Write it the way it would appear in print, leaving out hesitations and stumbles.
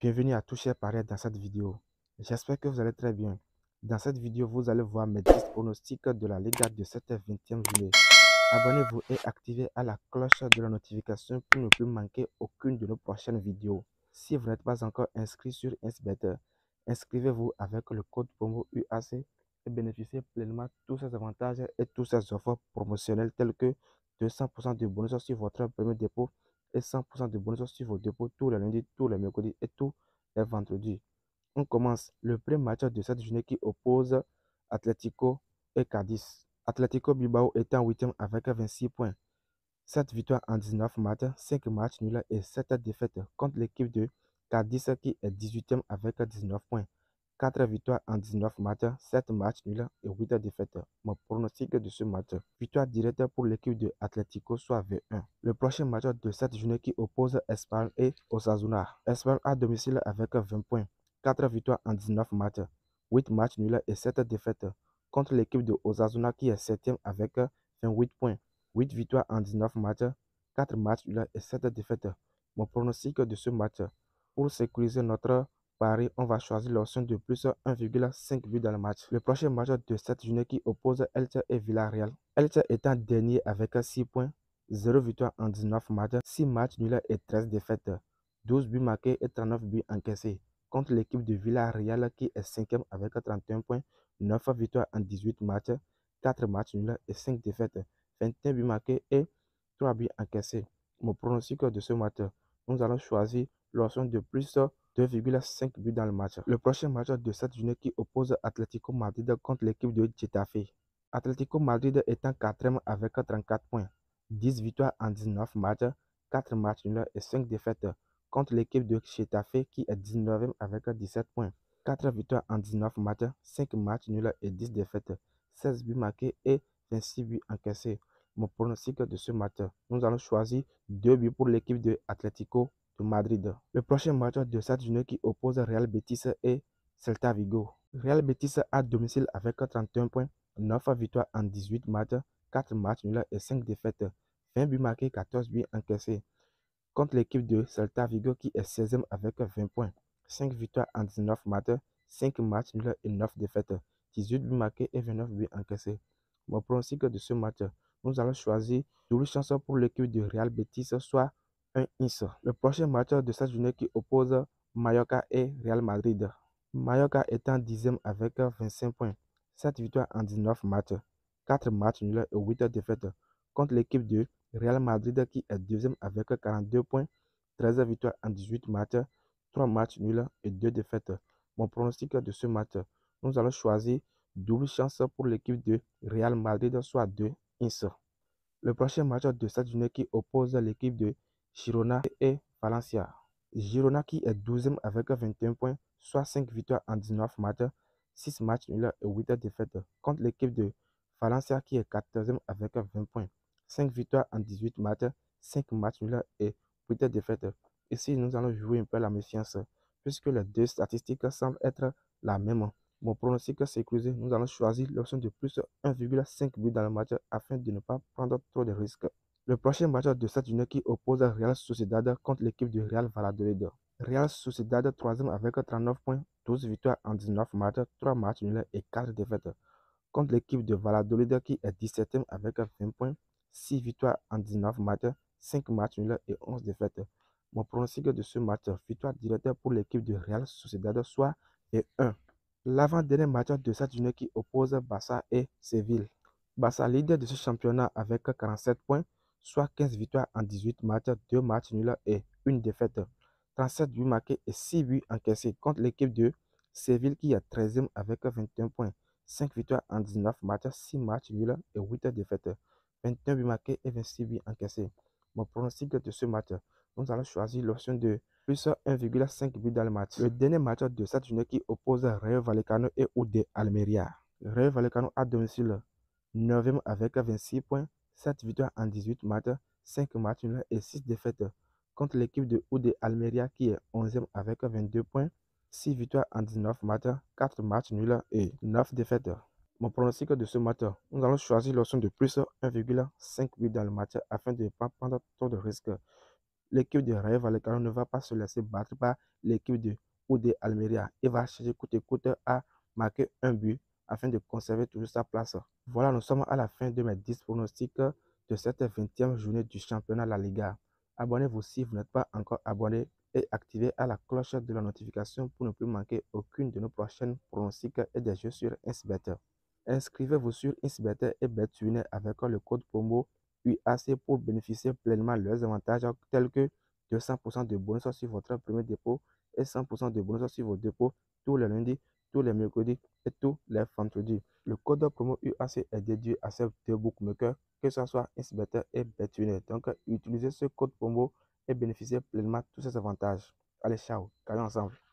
Bienvenue à tous chers parieurs dans cette vidéo. J'espère que vous allez très bien. Dans cette vidéo, vous allez voir mes 10 pronostics de la Liga de cette 20e journée. Abonnez-vous et activez à la cloche de la notification pour ne plus manquer aucune de nos prochaines vidéos. Si vous n'êtes pas encore inscrit sur InsBet, inscrivez-vous avec le code promo UAC et bénéficiez pleinement de tous ces avantages et tous ces offres promotionnelles telles que 200% de bonus sur votre premier dépôt et 100% de bonus sur vos dépôts tous les lundis, tous les mercredis et tous les vendredis. On commence le premier match de cette journée qui oppose Atlético et Cadiz. Atlético Bilbao est en 8e avec 26 points. 7 victoires en 19 matchs, 5 matchs nuls et 7 défaites contre l'équipe de Cadiz qui est 18e avec 19 points. 4 victoires en 19 matchs, 7 matchs nuls et 8 défaites. Mon pronostic de ce match, victoire directe pour l'équipe de Atlético, soit V1. Le prochain match de cette journée qui oppose Espanyol et Osasuna. Espanyol à domicile avec 20 points. 4 victoires en 19 matchs, 8 matchs nuls et 7 défaites contre l'équipe de Osasuna qui est 7e avec 28 points. 8 victoires en 19 matchs, 4 matchs nuls et 7 défaites. Mon pronostic de ce match, pour sécuriser notre pari, on va choisir l'option de plus 1,5 but dans le match. Le prochain match de cette journée qui oppose Elche et Villarreal. Elche étant dernier avec 6 points, 0 victoire en 19 matchs, 6 matchs nuls et 13 défaites. 12 buts marqués et 39 buts encaissés. Contre l'équipe de Villarreal qui est 5e avec 31 points, 9 victoires en 18 matchs, 4 matchs nuls et 5 défaites. 21 buts marqués et 3 buts encaissés. Mon pronostic de ce match, nous allons choisir l'option de plus 2,5 buts dans le match. Le prochain match de cette journée qui oppose Atlético Madrid contre l'équipe de Getafe. Atlético Madrid étant 4e avec 34 points, 10 victoires en 19 matchs, 4 matchs nuls et 5 défaites contre l'équipe de Getafe qui est 19e avec 17 points, 4 victoires en 19 matchs, 5 matchs nuls et 10 défaites, 16 buts marqués et 26 buts encaissés. Mon pronostic de ce match, nous allons choisir 2 buts pour l'équipe de Atlético de Madrid. Le prochain match de cette journée qui oppose Real Betis et Celta Vigo. Real Betis à domicile avec 31 points, 9 victoires en 18 matchs, 4 matchs nuls et 5 défaites, 20 buts marqués, 14 buts encaissés. Contre l'équipe de Celta Vigo qui est 16e avec 20 points, 5 victoires en 19 matchs, 5 matchs nuls et 9 défaites, 18 buts marqués et 29 buts encaissés. Mon pronostic de ce match, nous allons choisir double chance pour l'équipe de Real Betis, soit un ins. Le prochain match de cette journée qui oppose Mallorca et Real Madrid. Mallorca étant 10e avec 25 points, 7 victoires en 19 matchs, 4 matchs nuls et 8 défaites. Contre l'équipe de Real Madrid qui est 2e avec 42 points, 13 victoires en 18 matchs, 3 matchs nuls et 2 défaites. Mon pronostic de ce match, nous allons choisir double chance pour l'équipe de Real Madrid, soit 2 ins. Le prochain match de cette journée qui oppose l'équipe de Girona et Valencia. Girona qui est 12e avec 21 points, soit 5 victoires en 19 matchs, 6 matchs nuls et 8 défaites. Contre l'équipe de Valencia qui est 14e avec 20 points, 5 victoires en 18 matchs, 5 matchs nuls et 8 défaites. Ici, nous allons jouer un peu la méfiance, puisque les deux statistiques semblent être la même. Mon pronostic sécurisé, nous allons choisir l'option de plus 1,5 but dans le match afin de ne pas prendre trop de risques. Le prochain match de cette journée qui oppose Real Sociedad contre l'équipe de Real Valladolid. Real Sociedad 3e avec 39 points, 12 victoires en 19 matchs, 3 matchs nuls et 4 défaites. Contre l'équipe de Valladolid qui est 17e avec 20 points, 6 victoires en 19 matchs, 5 matchs nuls et 11 défaites. Mon pronostic de ce match, victoire directe pour l'équipe de Real Sociedad, soit 1. L'avant-dernier match de cette journée qui oppose Barça et Séville. Barça leader de ce championnat avec 47 points, soit 15 victoires en 18 matchs, 2 matchs nuls et 1 défaite. 37 buts marqués et 6 buts encaissés contre l'équipe de Séville qui est 13e avec 21 points, 5 victoires en 19 matchs, 6 matchs nuls et 8 défaites. 21 buts marqués et 26 buts encaissés. Mon pronostic de ce match, nous allons choisir l'option de plus 1,5 but dans le match. Le dernier match de cette journée qui oppose Rayo Vallecano et UD Almeria. Rayo Vallecano à domicile 9e avec 26 points, 7 victoires en 18 matchs, 5 matchs nuls et 6 défaites. Contre l'équipe de UD Almeria qui est 11e avec 22 points, 6 victoires en 19 matchs, 4 matchs nuls et 9 défaites. Mon pronostic de ce match, nous allons choisir l'option de plus 1,5 but dans le match afin de ne pas prendre trop de risques. l'équipe de Rayo Vallecano ne va pas se laisser battre par l'équipe de UD Almeria et va chercher coûte et coûte à marquer un but afin de conserver toujours sa place. Voilà, nous sommes à la fin de mes 10 pronostics de cette 20e journée du championnat La Liga. Abonnez-vous si vous n'êtes pas encore abonné et activez à la cloche de la notification pour ne plus manquer aucune de nos prochaines pronostics et des jeux sur Insbet. Inscrivez-vous sur Insbet et BetWinner avec le code promo UAC pour bénéficier pleinement de leurs avantages tels que 200% de bonus sur votre premier dépôt et 100% de bonus sur vos dépôts tous les lundis, tous les mercredis et tous les vendredis. Le code promo UAC est dédié à ces deux bookmakers, que ce soit Insbet et BetWinner. Donc, utilisez ce code promo et bénéficiez pleinement de tous ces avantages. Allez, ciao, gagnons ensemble.